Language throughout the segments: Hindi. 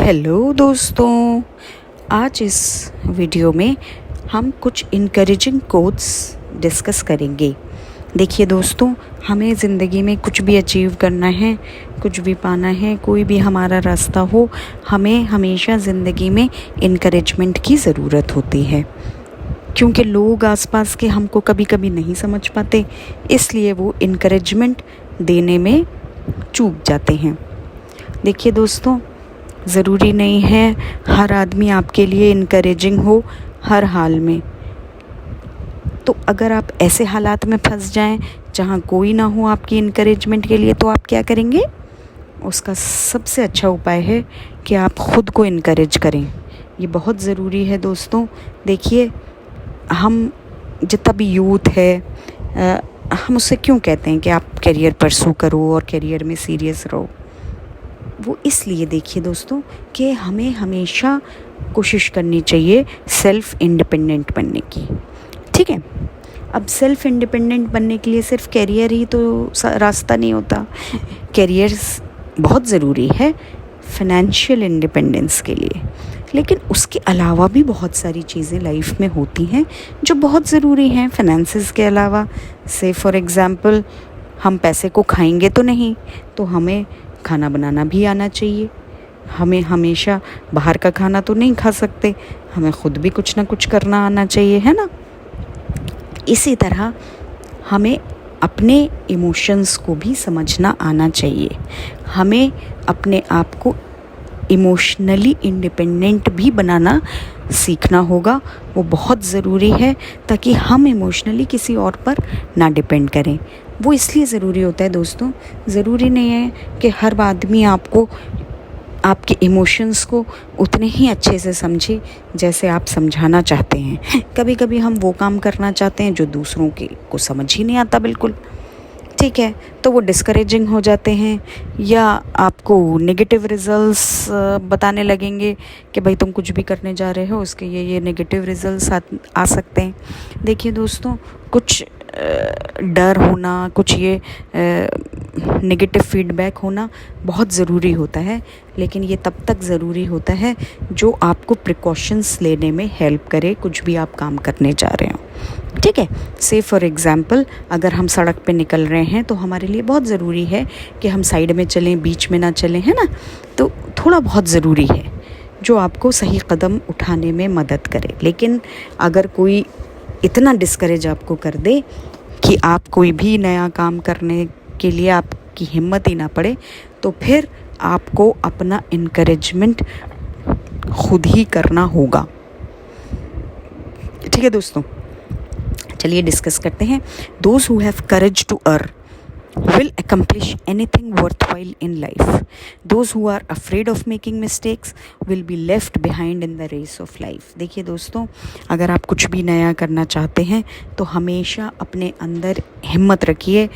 हेलो दोस्तों, आज इस वीडियो में हम कुछ इनकरेजिंग कोट्स डिस्कस करेंगे। देखिए दोस्तों, हमें ज़िंदगी में कुछ भी अचीव करना है, कुछ भी पाना है, कोई भी हमारा रास्ता हो, हमें हमेशा ज़िंदगी में इनकरेजमेंट की ज़रूरत होती है, क्योंकि लोग आसपास के हमको कभी कभी नहीं समझ पाते, इसलिए वो इनकरेजमेंट देने में चूक जाते हैं। देखिए दोस्तों, ज़रूरी नहीं है हर आदमी आपके लिए इनकरेजिंग हो हर हाल में। तो अगर आप ऐसे हालात में फंस जाएं जहां कोई ना हो आपकी इनकरेजमेंट के लिए, तो आप क्या करेंगे? उसका सबसे अच्छा उपाय है कि आप ख़ुद को इनकरेज करें। ये बहुत ज़रूरी है दोस्तों। देखिए, हम जितना भी यूथ है, हम उससे क्यों कहते हैं कि आप करियर परसू करो और करियर में सीरियस रहो? वो इसलिए देखिए दोस्तों कि हमें हमेशा कोशिश करनी चाहिए सेल्फ़ इंडिपेंडेंट बनने की। ठीक है, अब सेल्फ़ इंडिपेंडेंट बनने के लिए सिर्फ करियर ही तो रास्ता नहीं होता। करियर बहुत ज़रूरी है फाइनेंशियल इंडिपेंडेंस के लिए, लेकिन उसके अलावा भी बहुत सारी चीज़ें लाइफ में होती हैं जो बहुत ज़रूरी हैं फाइनेंसेस के अलावा। से फॉर एग्ज़ाम्पल, हम पैसे को खाएंगे तो नहीं, तो हमें खाना बनाना भी आना चाहिए। हमें हमेशा बाहर का खाना तो नहीं खा सकते, हमें ख़ुद भी कुछ ना कुछ करना आना चाहिए, है ना? इसी तरह हमें अपने इमोशंस को भी समझना आना चाहिए। हमें अपने आप को इमोशनली इंडिपेंडेंट भी बनाना सीखना होगा। वो बहुत ज़रूरी है ताकि हम इमोशनली किसी और पर ना डिपेंड करें। वो इसलिए ज़रूरी होता है दोस्तों, ज़रूरी नहीं है कि हर आदमी आपको आपके इमोशंस को उतने ही अच्छे से समझे जैसे आप समझाना चाहते हैं। कभी कभी हम वो काम करना चाहते हैं जो दूसरों के को समझ ही नहीं आता बिल्कुल। ठीक है, तो वो डिस्करेजिंग हो जाते हैं या आपको नेगेटिव रिजल्ट्स बताने लगेंगे कि भाई तुम कुछ भी करने जा रहे हो, उसके ये नेगेटिव रिजल्ट्स आ सकते हैं। देखिए दोस्तों, कुछ डर होना, कुछ ये नेगेटिव फीडबैक होना बहुत ज़रूरी होता है, लेकिन ये तब तक ज़रूरी होता है जो आपको प्रिकॉशंस लेने में हेल्प करे कुछ भी आप काम करने जा रहे हो। ठीक है, से फॉर एग्ज़ाम्पल, अगर हम सड़क पे निकल रहे हैं तो हमारे लिए बहुत ज़रूरी है कि हम साइड में चलें, बीच में ना चलें, है ना? तो थोड़ा बहुत ज़रूरी है जो आपको सही कदम उठाने में मदद करे। लेकिन अगर कोई इतना डिस्करेज आपको कर दे कि आप कोई भी नया काम करने के लिए आपकी हिम्मत ही ना पड़े, तो फिर आपको अपना इनकरेजमेंट खुद ही करना होगा। ठीक है दोस्तों, चलिए डिस्कस करते हैं। Those who have courage to earn will accomplish anything worthwhile in life. Those who are afraid of making mistakes will be left behind in the race of life. देखिए दोस्तों, अगर आप कुछ भी नया करना चाहते हैं तो हमेशा अपने अंदर हिम्मत रखिए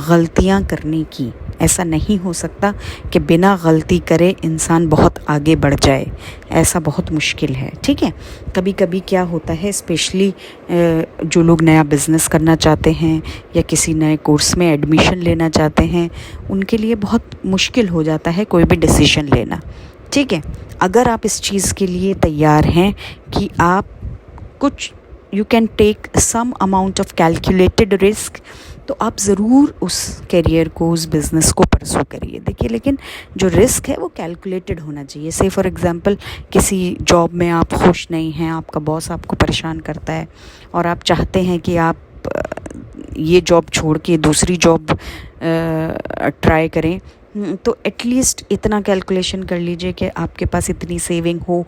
गलतियां करने की। ऐसा नहीं हो सकता कि बिना गलती करे इंसान बहुत आगे बढ़ जाए, ऐसा बहुत मुश्किल है। ठीक है, कभी कभी क्या होता है, स्पेशली जो लोग नया बिज़नेस करना चाहते हैं या किसी नए कोर्स में एडमिशन लेना चाहते हैं, उनके लिए बहुत मुश्किल हो जाता है कोई भी डिसीजन लेना। ठीक है, अगर आप इस चीज़ के लिए तैयार हैं कि आप कुछ you can take some amount of calculated risk, तो आप ज़रूर उस करियर को, उस बिज़नेस को परसू करिए। देखिए, लेकिन जो रिस्क है वो कैलकुलेटेड होना चाहिए। से फॉर एग्ज़ाम्पल, किसी जॉब में आप खुश नहीं हैं, आपका बॉस आपको परेशान करता है और आप चाहते हैं कि आप ये जॉब छोड़ के दूसरी जॉब ट्राई करें, तो एटलीस्ट इतना कैलकुलेशन कर लीजिए कि आपके पास इतनी सेविंग हो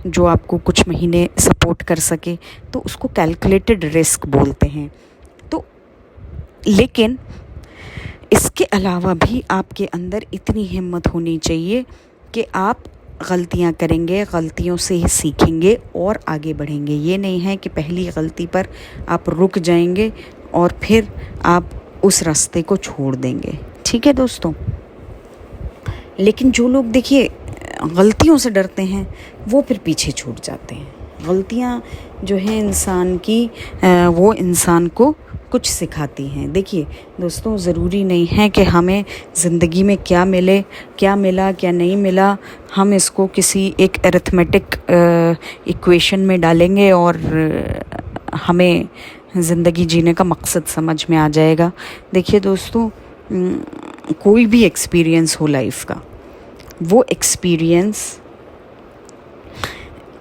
जो आपको कुछ महीने सपोर्ट कर सके। तो उसको कैलकुलेटेड रिस्क बोलते हैं। तो लेकिन इसके अलावा भी आपके अंदर इतनी हिम्मत होनी चाहिए कि आप गलतियां करेंगे, गलतियों से ही सीखेंगे और आगे बढ़ेंगे। ये नहीं है कि पहली गलती पर आप रुक जाएंगे और फिर आप उस रास्ते को छोड़ देंगे। ठीक है दोस्तों, लेकिन जो लोग देखिए गलतियों से डरते हैं वो फिर पीछे छूट जाते हैं। गलतियां जो हैं इंसान की, वो इंसान को कुछ सिखाती हैं। देखिए दोस्तों, ज़रूरी नहीं है कि हमें ज़िंदगी में क्या मिला क्या नहीं मिला, हम इसको किसी एक अरिथमेटिक इक्वेशन में डालेंगे और हमें ज़िंदगी जीने का मकसद समझ में आ जाएगा। देखिए दोस्तों, कोई भी एक्सपीरियंस हो लाइफ का, वो एक्सपीरियंस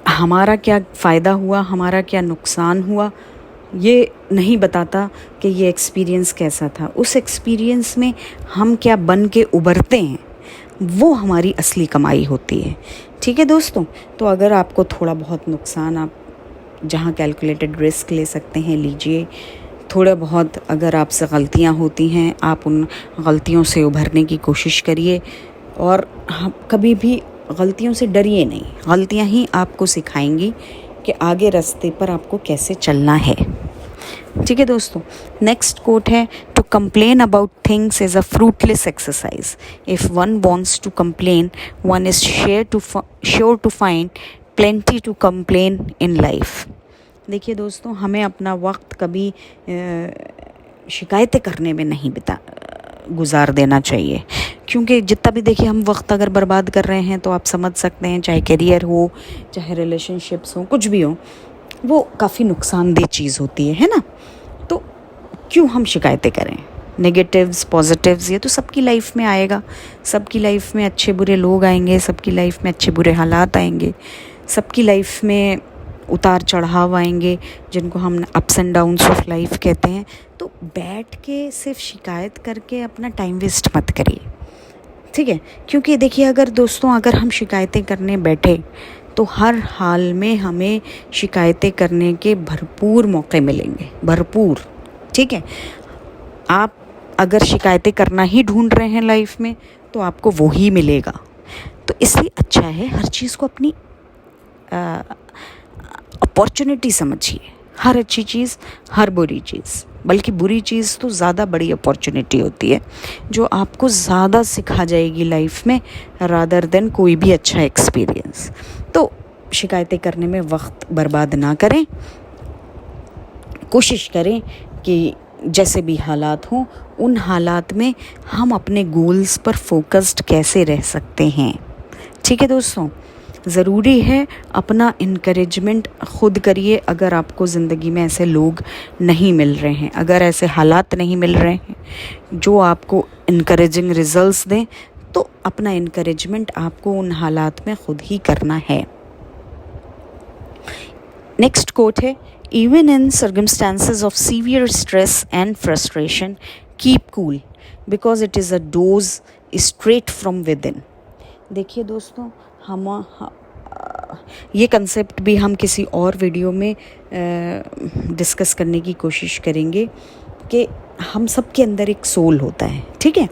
हमारा क्या फ़ायदा हुआ, हमारा क्या नुकसान हुआ, ये नहीं बताता कि ये एक्सपीरियंस कैसा था। उस एक्सपीरियंस में हम क्या बन के उभरते हैं, वो हमारी असली कमाई होती है। ठीक है दोस्तों, तो अगर आपको थोड़ा बहुत नुकसान, आप जहाँ कैलकुलेटेड रिस्क ले सकते हैं लीजिए। थोड़ा बहुत अगर आपसे गलतियाँ होती हैं, आप उन गलतियों से उभरने की कोशिश करिए और कभी भी गलतियों से डरिए नहीं। गलतियाँ ही आपको सिखाएंगी कि आगे रास्ते पर आपको कैसे चलना है। ठीक है दोस्तों, नेक्स्ट कोट है, to complain about things is a fruitless exercise. If one wants to complain, one is sure to find plenty to complain in life. देखिए दोस्तों, हमें अपना वक्त कभी शिकायतें करने में नहीं गुजार देना चाहिए, क्योंकि जितना भी देखिए हम वक्त अगर बर्बाद कर रहे हैं तो आप समझ सकते हैं, चाहे करियर हो, चाहे रिलेशनशिप्स हो, कुछ भी हो, वो काफ़ी नुकसानदेह चीज़ होती है ना। तो क्यों हम शिकायतें करें? नेगेटिव्स पॉजिटिव्स ये तो सबकी लाइफ में आएगा, सबकी लाइफ में अच्छे बुरे लोग आएंगे, सबकी लाइफ में अच्छे बुरे हालात आएंगे, सबकी लाइफ में उतार चढ़ाव आएंगे, जिनको हम ups and downs of life कहते हैं। तो बैठ के सिर्फ शिकायत करके अपना टाइम वेस्ट मत करिए, ठीक है? क्योंकि देखिए, अगर हम शिकायतें करने बैठे तो हर हाल में हमें शिकायतें करने के भरपूर मौके मिलेंगे, भरपूर। ठीक है, आप अगर शिकायतें करना ही ढूंढ रहे हैं लाइफ में तो आपको वो ही मिलेगा। तो इसलिए अच्छा है हर चीज़ को अपनी अपॉर्चुनिटी समझिए। हर अच्छी चीज़, हर बुरी चीज़, बल्कि बुरी चीज़ तो ज़्यादा बड़ी अपॉर्चुनिटी होती है, जो आपको ज़्यादा सिखा जाएगी लाइफ में, रादर देन कोई भी अच्छा एक्सपीरियंस। तो शिकायतें करने में वक्त बर्बाद ना करें, कोशिश करें कि जैसे भी हालात हों, उन हालात में हम अपने गोल्स पर फोकस्ड कैसे रह सकते हैं। ठीक है दोस्तों, ज़रूरी है अपना इनकरेजमेंट खुद करिए। अगर आपको ज़िंदगी में ऐसे लोग नहीं मिल रहे हैं, अगर ऐसे हालात नहीं मिल रहे हैं जो आपको इनकरेजिंग रिजल्ट्स दें, तो अपना इनकरेजमेंट आपको उन हालात में खुद ही करना है। नेक्स्ट कोट है, even in circumstances of severe stress and frustration, keep cool because it is a dose straight from with in. देखिए दोस्तों, ये कंसेप्ट भी हम किसी और वीडियो में डिस्कस करने की कोशिश करेंगे कि हम सब के अंदर एक सोल होता है, ठीक है?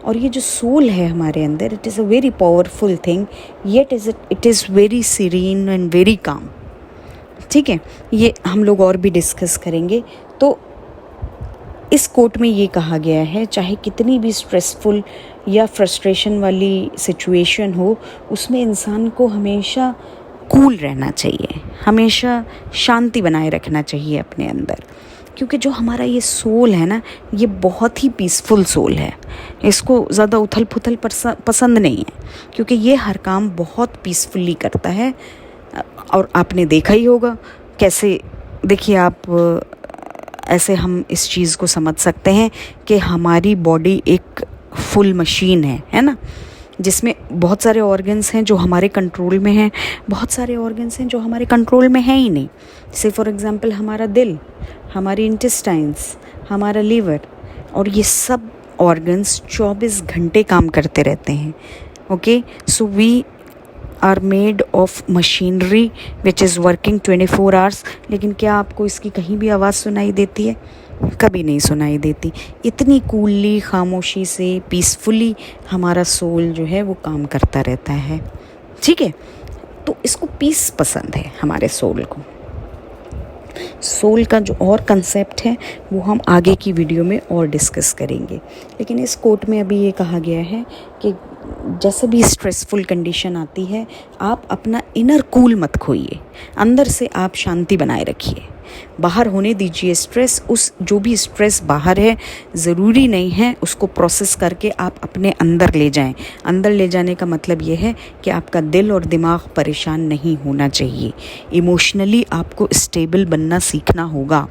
और ये जो सोल है हमारे अंदर, it is a very powerful thing, yet it is very serene and very calm. ठीक है, ये हम लोग और भी डिस्कस करेंगे। तो इस कोट में ये कहा गया है, चाहे कितनी भी स्ट्रेसफुल या फ्रस्ट्रेशन वाली सिचुएशन हो, उसमें इंसान को हमेशा कूल रहना चाहिए, हमेशा शांति बनाए रखना चाहिए अपने अंदर। क्योंकि जो हमारा ये सोल है ना, ये बहुत ही पीसफुल सोल है। इसको ज़्यादा उथल पुथल पसंद नहीं है, क्योंकि ये हर काम बहुत पीसफुली करता है। और आपने देखा ही होगा कैसे, देखिए आप ऐसे हम इस चीज़ को समझ सकते हैं कि हमारी बॉडी एक फुल मशीन है ना, जिसमें बहुत सारे ऑर्गन्स हैं जो हमारे कंट्रोल में हैं, बहुत सारे ऑर्गन्स हैं जो हमारे कंट्रोल में हैं ही नहीं। जैसे फॉर एग्जांपल हमारा दिल, हमारी इंटेस्टाइन्स, हमारा लीवर, और ये सब ऑर्गन्स 24 घंटे काम करते रहते हैं। Okay, so we are made of machinery which is working 24 hours. लेकिन क्या आपको इसकी कहीं भी आवाज़ सुनाई देती है? कभी नहीं सुनाई देती। इतनी कूलली, खामोशी से, पीसफुली हमारा सोल जो है वो काम करता रहता है। ठीक है, तो इसको पीस पसंद है हमारे सोल को। सोल का जो और कंसेप्ट है वो हम आगे की वीडियो में और डिस्कस करेंगे। लेकिन इस कोट में अभी ये कहा गया है कि जैसे भी स्ट्रेसफुल कंडीशन आती है, आप अपना इनर कूल मत खोइए, अंदर से आप शांति बनाए रखिए। बाहर होने दीजिए स्ट्रेस। उस जो भी स्ट्रेस बाहर है, ज़रूरी नहीं है उसको प्रोसेस करके आप अपने अंदर ले जाएं। अंदर ले जाने का मतलब ये है कि आपका दिल और दिमाग परेशान नहीं होना चाहिए। इमोशनली आपको स्टेबल बनना सीखना होगा।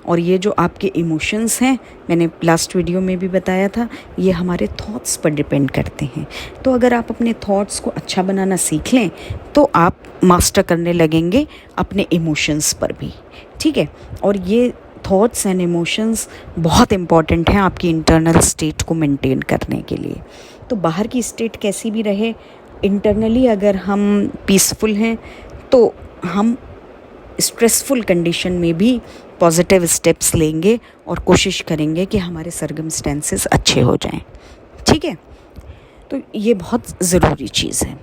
और ये जो आपके इमोशंस हैं, मैंने लास्ट वीडियो में भी बताया था, ये हमारे थॉट्स पर डिपेंड करते हैं। तो अगर आप अपने थॉट्स को अच्छा बनाना सीख लें तो आप मास्टर करने लगेंगे अपने इमोशंस पर भी, ठीक है। और ये थॉट्स एंड इमोशंस बहुत इम्पॉर्टेंट हैं आपकी इंटरनल स्टेट को मेंटेन करने के लिए। तो बाहर की स्टेट कैसी भी रहे, इंटरनली अगर हम पीसफुल हैं तो हम स्ट्रेसफुल कंडीशन में भी पॉजिटिव स्टेप्स लेंगे और कोशिश करेंगे कि हमारे सर्कमस्टेंसेस अच्छे हो जाएं, ठीक है। तो ये बहुत ज़रूरी चीज़ है।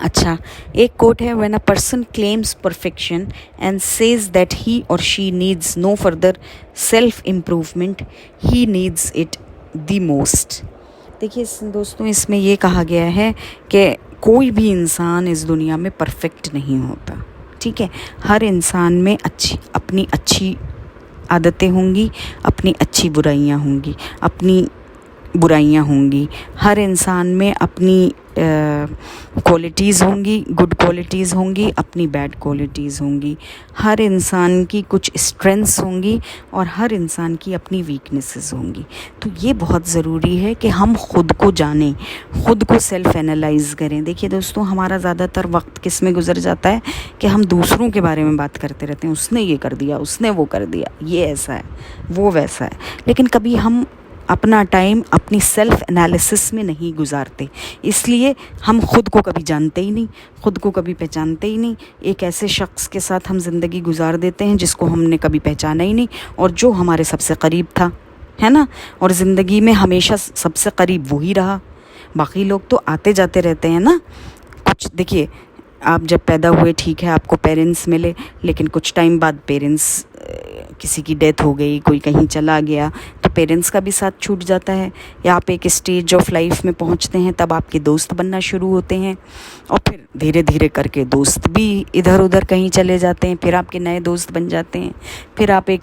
अच्छा, एक कोट है, when a person claims perfection and says that he or she needs no further self improvement, he needs it the most. देखिए दोस्तों, इसमें ये कहा गया है कि कोई भी इंसान इस दुनिया में परफेक्ट नहीं होता, ठीक है। हर इंसान में अपनी अच्छी आदतें होंगी, अपनी अच्छी बुराइयां होंगी, हर इंसान में अपनी क्वालिटीज़ होंगी, गुड क्वालिटीज़ होंगी, अपनी बैड क्वालिटीज़ होंगी। हर इंसान की कुछ स्ट्रेंथ्स होंगी और हर इंसान की अपनी वीकनेसेस होंगी। तो ये बहुत ज़रूरी है कि हम खुद को जानें, खुद को सेल्फ एनालाइज करें। देखिए दोस्तों, हमारा ज़्यादातर वक्त किस में गुजर जाता है कि हम दूसरों के बारे में बात करते रहते हैं, उसने ये कर दिया, उसने वो कर दिया, ये ऐसा है, वो वैसा है, लेकिन कभी हम अपना टाइम अपनी सेल्फ एनालिसिस में नहीं गुजारते। इसलिए हम खुद को कभी जानते ही नहीं, खुद को कभी पहचानते ही नहीं। एक ऐसे शख्स के साथ हम ज़िंदगी गुजार देते हैं जिसको हमने कभी पहचाना ही नहीं और जो हमारे सबसे करीब था, है ना। और ज़िंदगी में हमेशा सबसे करीब वही रहा, बाकी लोग तो आते जाते रहते हैं ना। कुछ देखिए, आप जब पैदा हुए, ठीक है, आपको पेरेंट्स मिले, लेकिन कुछ टाइम बाद पेरेंट्स, किसी की डेथ हो गई, कोई कहीं चला गया, तो पेरेंट्स का भी साथ छूट जाता है। या आप एक स्टेज ऑफ लाइफ में पहुंचते हैं, तब आपके दोस्त बनना शुरू होते हैं और फिर धीरे धीरे करके दोस्त भी इधर उधर कहीं चले जाते हैं, फिर आपके नए दोस्त बन जाते हैं। फिर आप एक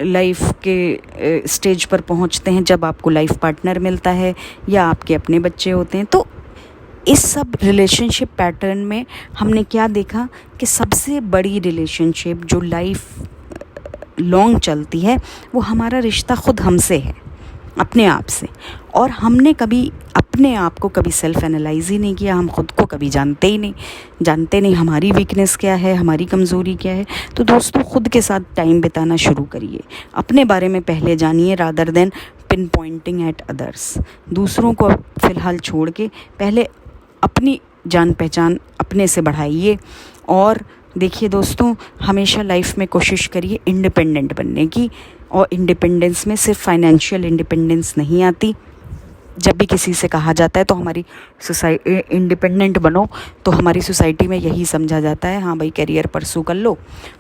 लाइफ के स्टेज पर पहुंचते हैं जब आपको लाइफ पार्टनर मिलता है या आपके अपने बच्चे होते हैं। तो इस सब रिलेशनशिप पैटर्न में हमने क्या देखा कि सबसे बड़ी रिलेशनशिप जो लाइफ लॉन्ग चलती है वो हमारा रिश्ता खुद हमसे है, अपने आप से। और हमने कभी अपने आप को कभी सेल्फ एनालाइज ही नहीं किया, हम खुद को कभी जानते नहीं हमारी वीकनेस क्या है, हमारी कमज़ोरी क्या है। तो दोस्तों, खुद के साथ टाइम बिताना शुरू करिए, अपने बारे में पहले जानिए rather than pin Poynting at others. दूसरों को फ़िलहाल छोड़ के पहले अपनी जान पहचान अपने से बढ़ाइए। और देखिए दोस्तों, हमेशा लाइफ में कोशिश करिए इंडिपेंडेंट बनने की। और इंडिपेंडेंस में सिर्फ फाइनेंशियल इंडिपेंडेंस नहीं आती। जब भी किसी से कहा जाता है तो हमारी सोसाइटी इंडिपेंडेंट बनो, तो हमारी सोसाइटी में यही समझा जाता है, हाँ भाई करियर परसू कर लो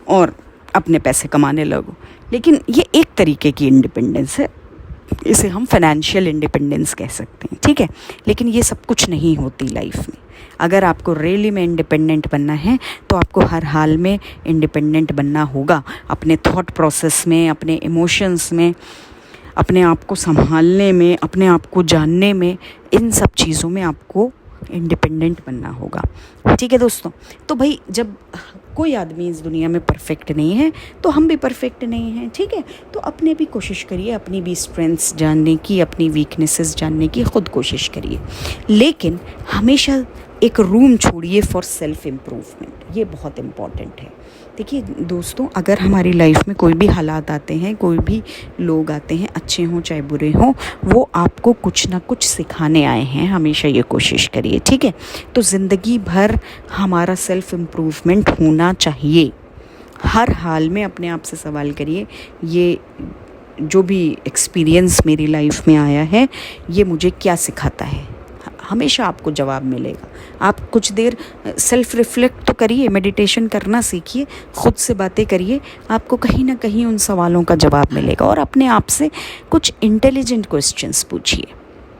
और अपने पैसे कमाने लगो। लेकिन ये एक तरीके की इंडिपेंडेंस है, इसे हम फाइनेंशियल इंडिपेंडेंस कह सकते हैं, ठीक है। लेकिन ये सब कुछ नहीं होती लाइफ में। अगर आपको रियली में इंडिपेंडेंट बनना है तो आपको हर हाल में इंडिपेंडेंट बनना होगा, अपने थॉट प्रोसेस में, अपने इमोशंस में, अपने आप को संभालने में, अपने आप को जानने में, इन सब चीज़ों में आपको इंडिपेंडेंट बनना होगा, ठीक है दोस्तों। तो भाई, जब कोई आदमी इस दुनिया में परफेक्ट नहीं है तो हम भी परफेक्ट नहीं हैं, ठीक है। तो अपने भी कोशिश करिए, अपनी भी स्ट्रेंथ्स जानने की, अपनी वीकनेसेस जानने की खुद कोशिश करिए। लेकिन हमेशा एक रूम छोड़िए फॉर सेल्फ इम्प्रूवमेंट, ये बहुत इम्पॉर्टेंट है। देखिए दोस्तों, अगर हमारी लाइफ में कोई भी हालात आते हैं, कोई भी लोग आते हैं, अच्छे हों चाहे बुरे हों, वो आपको कुछ ना कुछ सिखाने आए हैं, हमेशा ये कोशिश करिए, ठीक है। तो ज़िंदगी भर हमारा सेल्फ इम्प्रूवमेंट होना चाहिए। हर हाल में अपने आप से सवाल करिए, ये जो भी एक्सपीरियंस मेरी लाइफ में आया है ये मुझे क्या सिखाता है। हमेशा आपको जवाब मिलेगा। आप कुछ देर सेल्फ रिफ्लेक्ट तो करिए, मेडिटेशन करना सीखिए, खुद से बातें करिए, आपको कहीं ना कहीं उन सवालों का जवाब मिलेगा। और अपने आप से कुछ इंटेलिजेंट क्वेश्चंस पूछिए,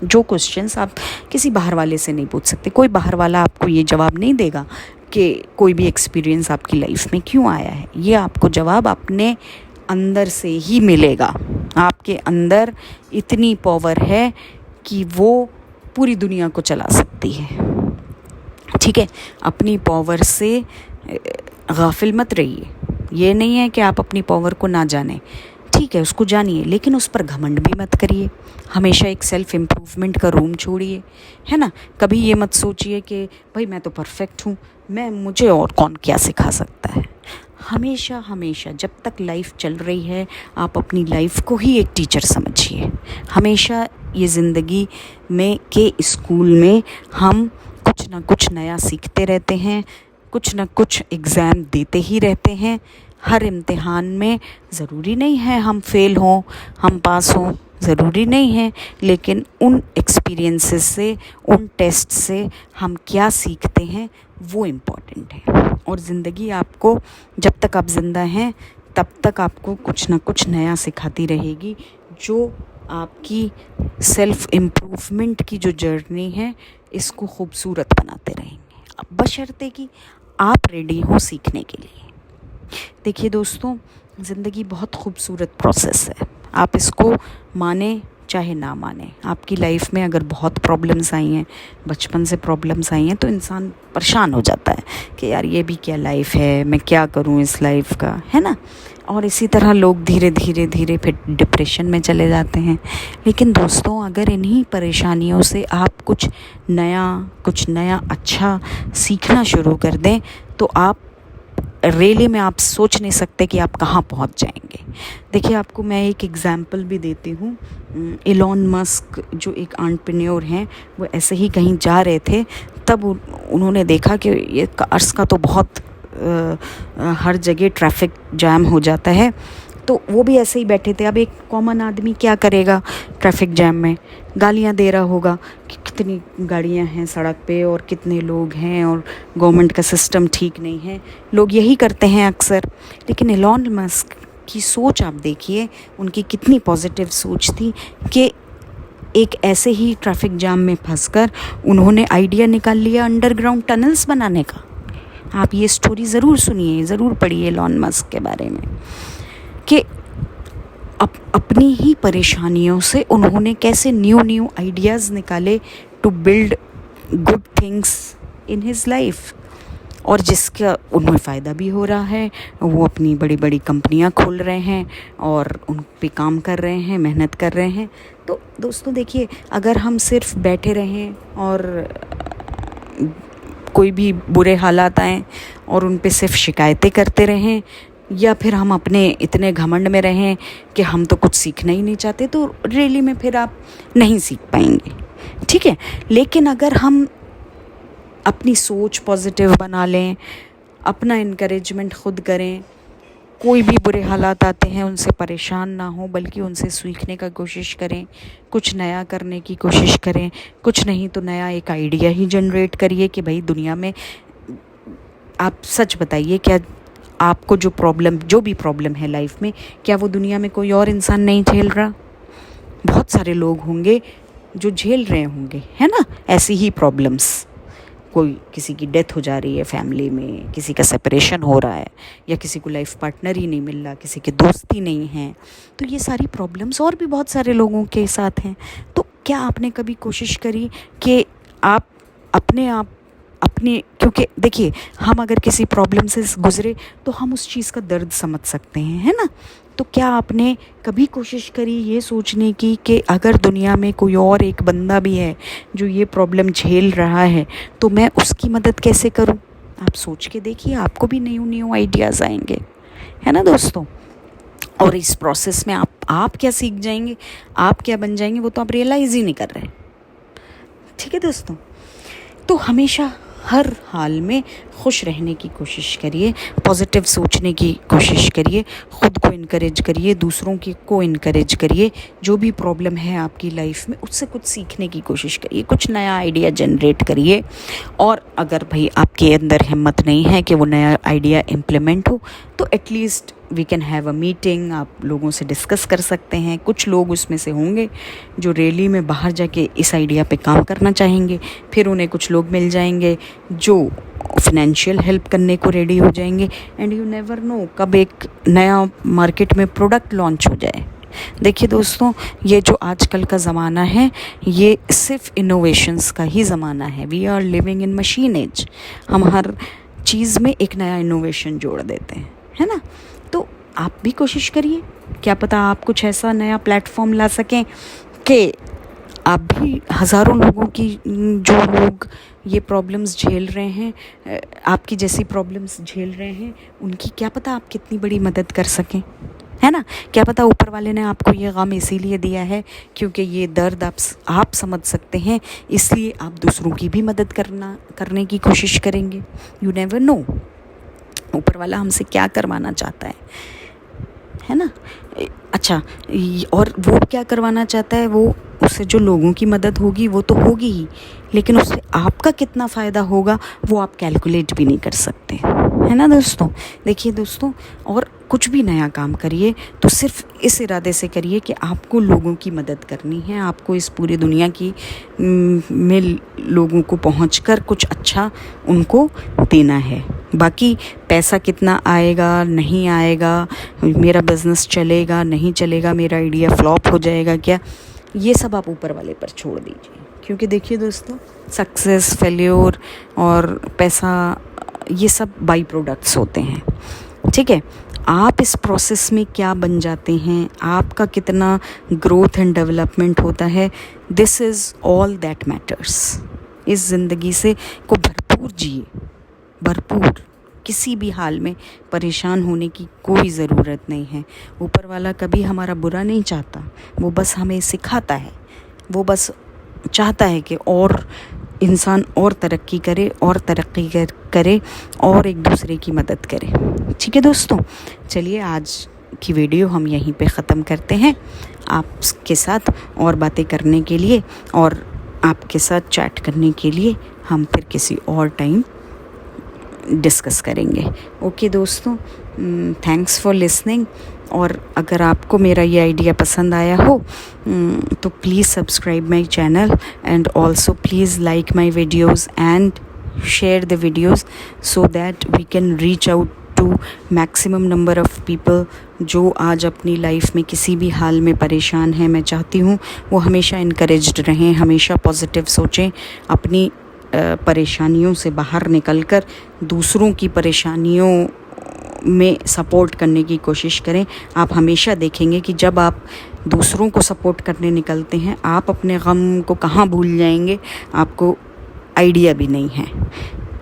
जो क्वेश्चंस आप किसी बाहर वाले से नहीं पूछ सकते। कोई बाहर वाला आपको ये जवाब नहीं देगा कि कोई भी एक्सपीरियंस आपकी लाइफ में क्यों आया है, ये आपको जवाब अपने अंदर से ही मिलेगा। आपके अंदर इतनी पावर है कि वो पूरी दुनिया को चला सकती है। ठीक है, अपनी पावर से गाफिल मत रहिए। ये नहीं है कि आप अपनी पावर को ना जानें, ठीक है उसको जानिए, लेकिन उस पर घमंड भी मत करिए। हमेशा एक सेल्फ इम्प्रूवमेंट का रूम छोड़िए, है ना। कभी ये मत सोचिए कि भाई मैं तो परफेक्ट हूँ, मुझे और कौन क्या सिखा सकता है। हमेशा हमेशा जब तक लाइफ चल रही है, आप अपनी लाइफ को ही एक टीचर समझिए। हमेशा ये ज़िंदगी में के स्कूल में हम कुछ ना कुछ नया सीखते रहते हैं, कुछ ना कुछ एग्ज़ाम देते ही रहते हैं। हर इम्तिहान में ज़रूरी नहीं है हम फेल हों, हम पास हों, ज़रूरी नहीं है, लेकिन उन एक्सपीरियंसेस से, उन टेस्ट से हम क्या सीखते हैं वो इम्पॉर्टेंट है। और ज़िंदगी आपको, जब तक आप ज़िंदा हैं तब तक आपको कुछ ना कुछ नया सिखाती रहेगी, जो आपकी सेल्फ इम्प्रूवमेंट की जो जर्नी है इसको खूबसूरत बनाते रहेंगे, अब बशर्ते कि आप रेडी हो सीखने के लिए। देखिए दोस्तों, ज़िंदगी बहुत खूबसूरत प्रोसेस है। आप इसको माने चाहे ना माने, आपकी लाइफ में अगर बहुत प्रॉब्लम्स आई हैं, बचपन से प्रॉब्लम्स आई हैं, तो इंसान परेशान हो जाता है कि यार ये भी क्या लाइफ है, मैं क्या करूं इस लाइफ का, है ना। और इसी तरह लोग धीरे धीरे धीरे फिर डिप्रेशन में चले जाते हैं। लेकिन दोस्तों, अगर इन्हीं परेशानियों से आप कुछ नया अच्छा सीखना शुरू कर दें, तो आप रेली में आप सोच नहीं सकते कि आप कहाँ पहुँच जाएंगे। देखिए, आपको मैं एक एग्ज़ाम्पल भी देती हूँ। एलॉन मस्क जो एक एंटरप्रेन्योर हैं, वो ऐसे ही कहीं जा रहे थे, तब उन्होंने देखा कि ये कार्स का तो बहुत हर जगह ट्रैफिक जैम हो जाता है। तो वो भी ऐसे ही बैठे थे। अब एक कॉमन आदमी क्या करेगा ट्रैफिक जैम में? गालियाँ दे रहा होगा कि कितनी गाड़ियाँ हैं सड़क पे और कितने लोग हैं और गवर्नमेंट का सिस्टम ठीक नहीं है। लोग यही करते हैं अक्सर। लेकिन एलॉन मस्क की सोच आप देखिए, उनकी कितनी पॉजिटिव सोच थी कि एक ऐसे ही ट्रैफिक जाम में फंसकर उन्होंने आइडिया निकाल लिया अंडरग्राउंड टनल्स बनाने का। आप ये स्टोरी ज़रूर सुनिए, ज़रूर पढ़िए एलॉन मस्क के बारे में, कि अपनी ही परेशानियों से उन्होंने कैसे न्यू आइडियाज़ निकाले to build good things in his life, और जिसका उन्हें फ़ायदा भी हो रहा है। वो अपनी बड़ी बड़ी कंपनियां खोल रहे हैं और उन पे काम कर रहे हैं, मेहनत कर रहे हैं। तो दोस्तों देखिए, अगर हम सिर्फ बैठे रहें और कोई भी बुरे हालात आएँ और उन पे सिर्फ शिकायतें करते रहें, या फिर हम अपने इतने घमंड में रहें कि हम तो कुछ सीखना ही नहीं चाहते, तो रियली में फिर आप नहीं सीख पाएंगे, ठीक है। लेकिन अगर हम अपनी सोच पॉजिटिव बना लें, अपना इनकरेजमेंट खुद करें, कोई भी बुरे हालात आते हैं उनसे परेशान ना हो, बल्कि उनसे सीखने का कोशिश करें, कुछ नया करने की कोशिश करें, कुछ नहीं तो नया एक आइडिया ही जनरेट करिए कि भाई दुनिया में, आप सच बताइए, क्या आपको जो भी प्रॉब्लम है लाइफ में, क्या वो दुनिया में कोई और इंसान नहीं झेल रहा? बहुत सारे लोग होंगे जो झेल रहे होंगे, है ना, ऐसी ही प्रॉब्लम्स। कोई किसी की डेथ हो जा रही है फैमिली में, किसी का सेपरेशन हो रहा है, या किसी को लाइफ पार्टनर ही नहीं मिल रहा, किसी के दोस्त ही नहीं हैं। तो ये सारी प्रॉब्लम्स और भी बहुत सारे लोगों के साथ हैं। तो क्या आपने कभी कोशिश करी कि आप अपने क्योंकि देखिए, हम अगर किसी प्रॉब्लम से गुजरे तो हम उस चीज़ का दर्द समझ सकते हैं, है ना। तो क्या आपने कभी कोशिश करी ये सोचने की कि अगर दुनिया में कोई और एक बंदा भी है जो ये प्रॉब्लम झेल रहा है, तो मैं उसकी मदद कैसे करूं? आप सोच के देखिए, आपको भी न्यू आइडियाज़ आएंगे, है ना दोस्तों। और इस प्रोसेस में आप क्या सीख जाएंगे, आप क्या बन जाएंगे, वो तो आप रियलाइज़ ही नहीं कर रहे, ठीक है दोस्तों। तो हमेशा हर हाल में खुश रहने की कोशिश करिए, पॉजिटिव सोचने की कोशिश करिए, ख़ुद को इनकरेज करिए, दूसरों को इनकरेज करिए। जो भी प्रॉब्लम है आपकी लाइफ में, उससे कुछ सीखने की कोशिश करिए, कुछ नया आइडिया जनरेट करिए। और अगर भाई आपके अंदर हिम्मत नहीं है कि वो नया आइडिया इम्प्लीमेंट हो, तो at least we can have a meeting, आप लोगों से डिस्कस कर सकते हैं। कुछ लोग उसमें से होंगे जो रैली में बाहर जाके इस आइडिया पे काम करना चाहेंगे, फिर उन्हें कुछ लोग मिल जाएंगे जो फिनेंशियल हेल्प करने को रेडी हो जाएंगे। एंड यू नेवर नो कब एक नया मार्केट में प्रोडक्ट लॉन्च हो जाए। देखिए दोस्तों, ये जो आजकल का ज़माना है ये सिर्फ इनोवेशंस का ही ज़माना है। We are living in machine age. हम हर चीज़ में एक नया इनोवेशन जोड़ देते हैं, है ना। तो आप भी कोशिश करिए, क्या पता आप कुछ ऐसा नया प्लेटफॉर्म ला सकें कि आप भी हज़ारों लोगों की, जो लोग ये प्रॉब्लम्स झेल रहे हैं, आपकी जैसी प्रॉब्लम्स झेल रहे हैं, उनकी क्या पता आप कितनी बड़ी मदद कर सकें, है ना। क्या पता ऊपर वाले ने आपको ये गम इसीलिए दिया है क्योंकि ये दर्द आप समझ सकते हैं, इसलिए आप दूसरों की भी मदद करने की कोशिश करेंगे। यू नेवर नो ऊपर वाला हमसे क्या करवाना चाहता है ना। अच्छा, और वो क्या करवाना चाहता है, वो उससे जो लोगों की मदद होगी वो तो होगी ही, लेकिन उससे आपका कितना फ़ायदा होगा वो आप कैलकुलेट भी नहीं कर सकते, है ना दोस्तों। देखिए दोस्तों, और कुछ भी नया काम करिए तो सिर्फ इस इरादे से करिए कि आपको लोगों की मदद करनी है, आपको इस पूरी दुनिया की में लोगों को पहुंचकर कुछ अच्छा उनको देना है। बाकी पैसा कितना आएगा नहीं आएगा, मेरा बिज़नेस चलेगा नहीं चलेगा, मेरा आइडिया फ्लॉप हो जाएगा क्या, ये सब आप ऊपर वाले पर छोड़ दीजिए। क्योंकि देखिए दोस्तों, सक्सेस, फेल्योर और पैसा ये सब बाई प्रोडक्ट्स होते हैं, ठीक है। आप इस प्रोसेस में क्या बन जाते हैं, आपका कितना ग्रोथ एंड डेवलपमेंट होता है, this is all that matters. इस ज़िंदगी से को भरपूर जिए, भरपूर, किसी भी हाल में परेशान होने की कोई ज़रूरत नहीं है। ऊपर वाला कभी हमारा बुरा नहीं चाहता, वो बस हमें सिखाता है, वो बस चाहता है कि और इंसान और तरक्की करे और तरक्की करे और एक दूसरे की मदद करे। ठीक है दोस्तों, चलिए आज की वीडियो हम यहीं पे ख़त्म करते हैं। आपके साथ और बातें करने के लिए और आपके साथ चैट करने के लिए हम फिर किसी और टाइम डिस्कस करेंगे। ओके दोस्तों, थैंक्स फॉर लिसनिंग। और अगर आपको मेरा ये आइडिया पसंद आया हो तो please subscribe my channel and also please like my videos and share the videos so that we can reach out to maximum number of people जो आज अपनी लाइफ में किसी भी हाल में परेशान हैं। मैं चाहती हूँ वो हमेशा इनकरेज्ड रहें, हमेशा पॉजिटिव सोचें, अपनी परेशानियों से बाहर निकलकर दूसरों की परेशानियों में सपोर्ट करने की कोशिश करें। आप हमेशा देखेंगे कि जब आप दूसरों को सपोर्ट करने निकलते हैं, आप अपने गम को कहाँ भूल जाएंगे आपको आइडिया भी नहीं है।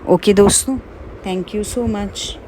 ओके दोस्तों, थैंक यू सो मच।